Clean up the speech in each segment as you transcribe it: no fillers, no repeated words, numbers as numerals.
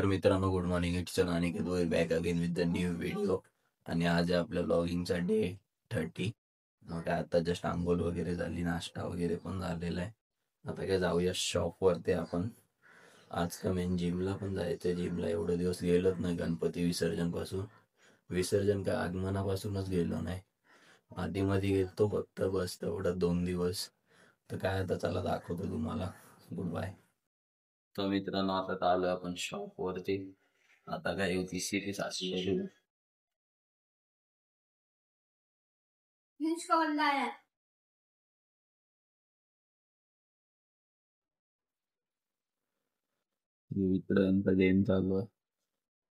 मित्रांनो, good morning. It's Aniket back again with the new video. आणि आज आहे आपल्या ब्लॉगिंगचा डे 30. मग काय आता जस्ट आंघोळ वगैरे झाली, नाश्ता वगैरे पण झालेला आहे. आता काय जाऊया शॉपवरती आपण. आज का मेन जिमला पण जायचं. जिमला एवढे दिवस गेलोच नाही, गणपती विसर्जन काय आगमनापासूनच गेलो नाही. आधी मध्ये गेलतो फक्त, बस तेवढं 2 दिवस. तर काय आता चला दाखवतो तुम्हाला. Good bye. तर मित्रांनो, आता आलो आपण शॉप वरती. आता काय होती सिरीज असलेली. इकडं गेम चालू आहे.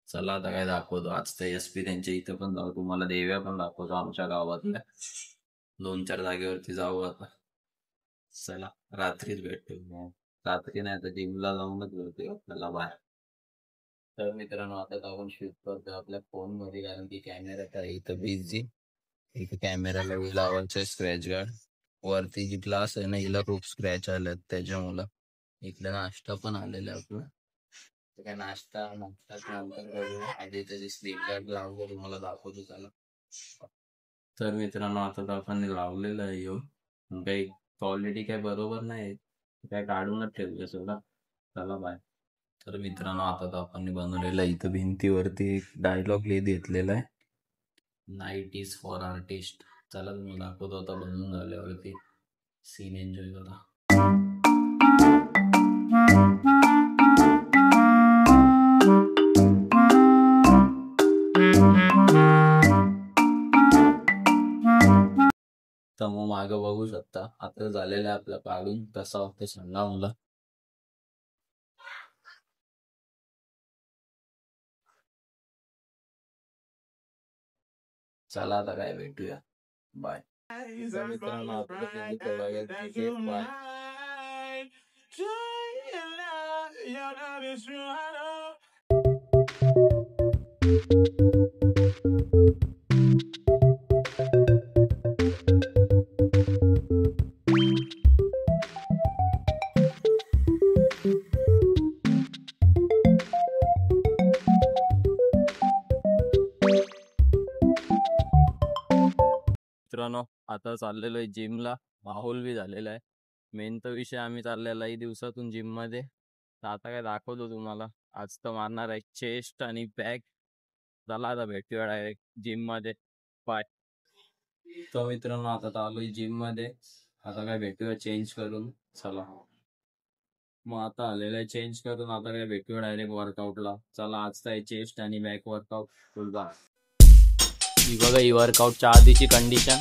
चला आता काय दाखवतो. आज तर SP त्यांच्या इथं पण जाऊ, तुम्हाला देव्या पण दाखवतो आमच्या गावातल्या. 2-4 जागेवरती जाऊ आता. चला रात्रीच भेटतो. रात्री नाही तर जिमला जाऊनच भेटतो आपल्याला बाहेर. तर मित्रांनो, आता आपण शूट करतो आपल्या फोन मध्ये, कारण की कॅमेरा इथं बिझी. इथे कॅमेराला लावायचं स्क्रॅच गार्ड. वरती जी ग्लास आहे ना, हिला खूप स्क्रॅच आल्यात त्याच्यामुळं. इकडे नाश्ता पण आलेला आपला. काय नाश्ता नंतर करूया. आधी त्याची स्लीप गार्ड लावतो, तुम्हाला दाखवतो. चला. तर मित्रांनो, आता तर आपण लावलेलं आहे. येऊन काही क्वालिटी काय बरोबर नाही, काय काढूनच ठेवलं सगळं. चला बाय. तर मित्रांनो, आता तर आपण बनवलेलं इथं भिंतीवरती एक डायलॉग लिहित घेतलेला आहे, नाईट इज फॉर आर्टिस्ट. चला तुम्हाला दाखवतो आता बनवून झाल्यावरती. सीन एन्जॉय करा. तर मग मागं बघू शकता, आता झालेलं आहे आपलं काढून. कसा वाटतं सांगा मला. चला आता काय भेटूया. बाय. मित्रांनो, आपलं बाय. मित्रांनो, आता चाललेलो आहे जिमला. माहोल बी झालेला आहे. मेन तर विषय आम्ही चाललेला आहे दिवसातून जिम मध्ये. तर आता काय दाखवतो तुम्हाला. आज तर मारणार आहे चेस्ट आणि बॅक. चला आता भेटूया डायरेक्ट जिम मध्ये. बाय. तर मित्रांनो, आता आलोय जिम मध्ये. आता काय भेटूया चेंज करून. चला. मग आता आलेलं आहे चेंज करून. आता काय भेटूया डायरेक्ट वर्कआउटला. चला, आज तर चेस्ट आणि बॅक वर्कआउट फुल बा. ही बघा, ही वर्कआउटच्या आधीची कंडिशन.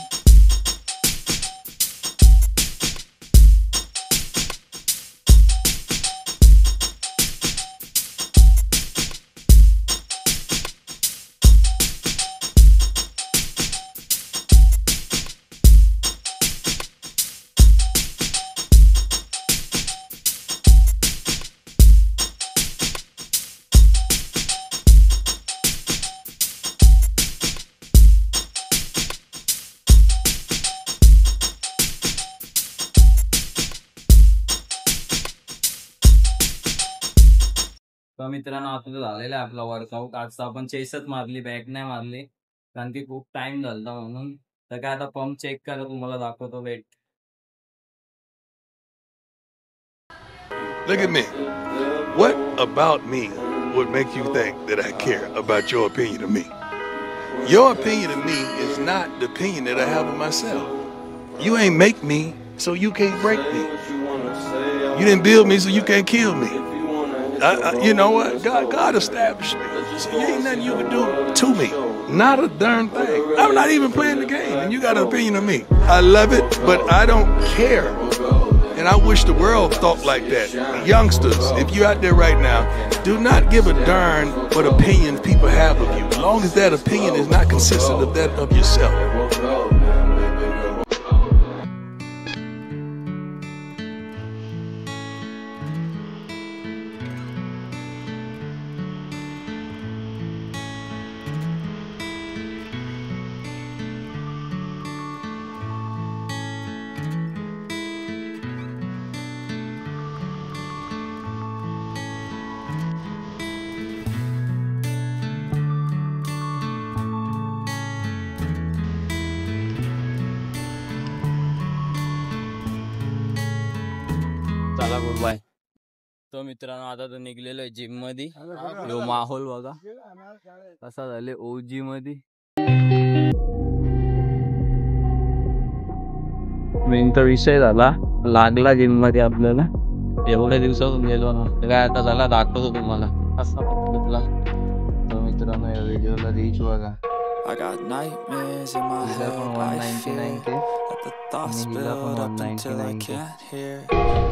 तर मित्रांनो, आता तर झालेला आहे आपला वर्कआउट. आज तर आपण चेसच मारली, बॅक नाही मारली, कारण की खूप टाइम झाला म्हणून. तर काय आता पंप चेक करा, तुम्हाला दाखवतो. Weight. Look at me. What about me would make you think that I care about your opinion of me? Your opinion of me is not the opinion that I have of myself. You ain't make me, so you can't break me. You didn't build me, so you can't kill me. You know what? God established me. So you ain't nothing you can do to me. Not a darn thing. I'm not even playing the game, and you got an opinion of me. I love it, but I don't care. And I wish the world thought like that. Youngsters, if you're out there right now, do not give a darn what opinions people have of you, as long as that opinion is not consistent of that of yourself. चला good bye. तो मित्रांनो आता तो निघलेलो आहे gym मध्ये. यो माहोल बघा कसा झाले ओजी मध्ये. मेनचा विषय झाला लागला जिम मध्ये आपल्याला. एवढ्या दिवसातून गेलो ना काय आता झाला दाखवतो तुम्हाला कसा पद्धतला. तो मित्रांनो या व्हिडिओला रीच बघा. I got nightmares in my हिला head, पण I 199 fear K that the thoughts आणि हिला पण build up until I 199 K. can't hear,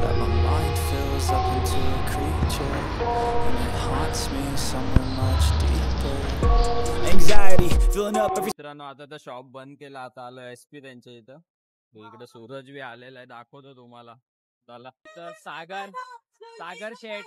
that my mind fills up into a creature, and it haunts me somewhere much deeper. Anxiety filling up every. मित्रांनो आता तर shop बंद केला. आता आलो SP त्यांच्या इथं. इकडे सूरज बी आलेला आहे दाखवतो तुम्हाला. चला तर सागर शेठ.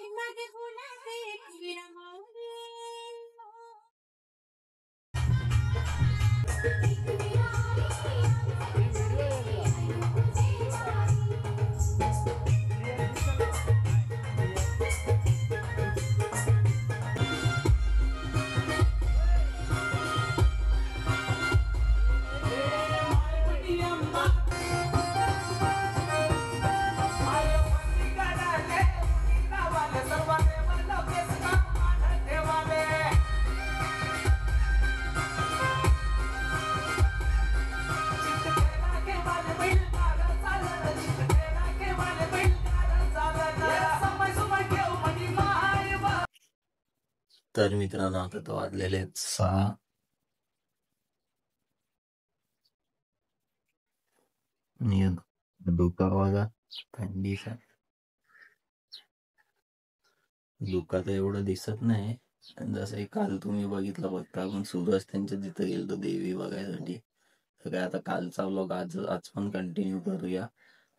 तर मित्रांनो आता तो वाजलेले 6. धुका बघा थंडीचा. धुका तर एवढं दिसत नाही जसं काल तुम्ही बघितलं बघता. आपण सूरज त्यांच्या तिथं गेलतो देवी बघायसाठी. तर काय आता कालचा व्लॉग आज पण कंटिन्यू करूया.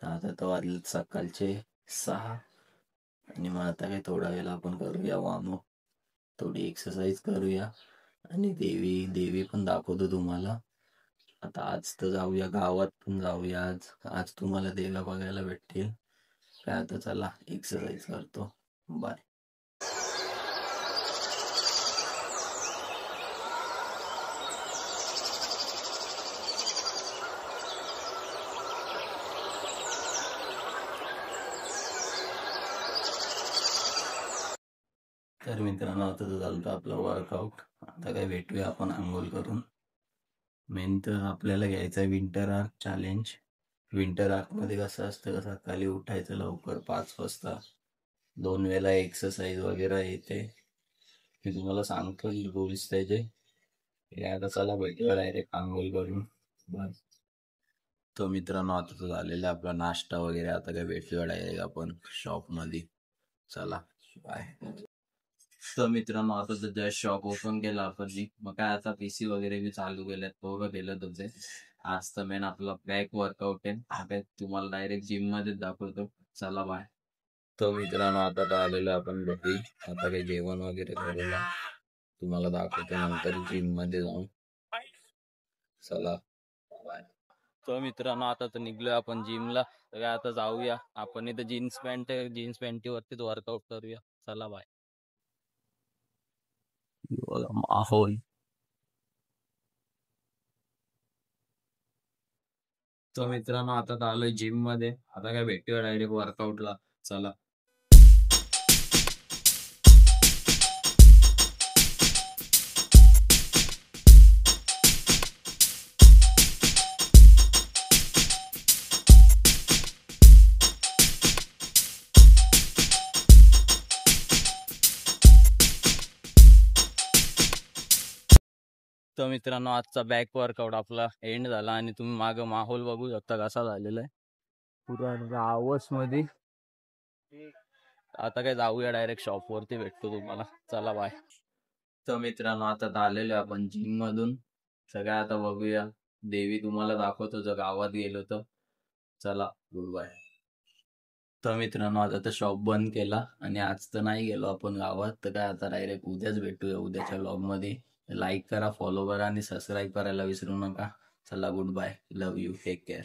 आता तर वाजले सकाळचे 6 आणि मग आता काय थोडा वेळ आपण करूया वार्म, थोडी एक्सरसाइज करूया आणि देवी पण दाखवतो तुम्हाला. आता आज तर जाऊया गावात पण जाऊया. आज तुम्हाला देव्या बघायला भेटतील. काय आता चला एक्सरसाइज करतो. बाय. तर मित्रांनो आता तर चालतं आपलं वर्कआउट. आता काय भेटूया आपण आंघोळ करून. मेन तर आपल्याला घ्यायचं आहे winter arc challenge. Winter arc मध्ये कसं असतं, सकाळी उठायचं लवकर 5 वाजता. 2 वेळा एक्सरसाइज वगैरे येते. मी तुम्हाला सांगतो रूल्स त्याचे. आता चला भेटूया डायरेक्ट आंघोळ करून. बस. तो मित्रांनो आता तो झालेला आपला नाश्ता वगैरे. आता काय भेटूया डायरेक्ट आपण शॉप मध्ये. चला बाय. तर मित्रांनो आता तर जस्ट शॉप ओपन केला आपण. मग काय आता PC वगैरे बी चालू केल्यात. पोरं केलं तुझे. आज तर मेन आपला बॅक वर्कआउट आहे. आता तुम्हाला डायरेक्ट जिम मध्ये दाखवतो. चला बाय. तो मित्रांनो आता तर आलेलो आपण घरी. आता काही जेवण वगैरे करूया. तुम्हाला दाखवतो नंतर जिम मध्ये जाऊन. चला बाय. तो मित्रांनो आता तर निघलोय आपण जिमला. तर आता जाऊया आपण. इथं जीन्स पॅन्टीवरतीच वर्कआउट करूया. चला बाय. माहोल. तो मित्रांनो आता तर आलोय जिम मध्ये. आता काय भेटूया डायरेक्ट वर्कआउटला. चला. तर मित्रांनो आजचा बॅक वर्कआउट आपला एंड झाला आणि तुम्ही मागं माहोल बघू शकता कसा झालेला आहे पुरा आवाज मध्ये. आता काय जाऊया डायरेक्ट शॉप वरती. भेटतो तुम्हाला. चला बाय. तर मित्रांनो आता आलेलो आपण जिम मधून. सगळं आता बघूया. देवी तुम्हाला दाखवतो जर गावात गेलो तर. चला गुड बाय. तर मित्रांनो आता तर शॉप बंद केला आणि आज तर नाही गेलो आपण गावात. तर काय आता डायरेक्ट उद्याच भेटूया उद्याच्या व्लॉग मध्ये. लाईक करा, फॉलो करा आणि सबस्क्राईब करायला विसरू नका. चला good bye. Love you. Take care.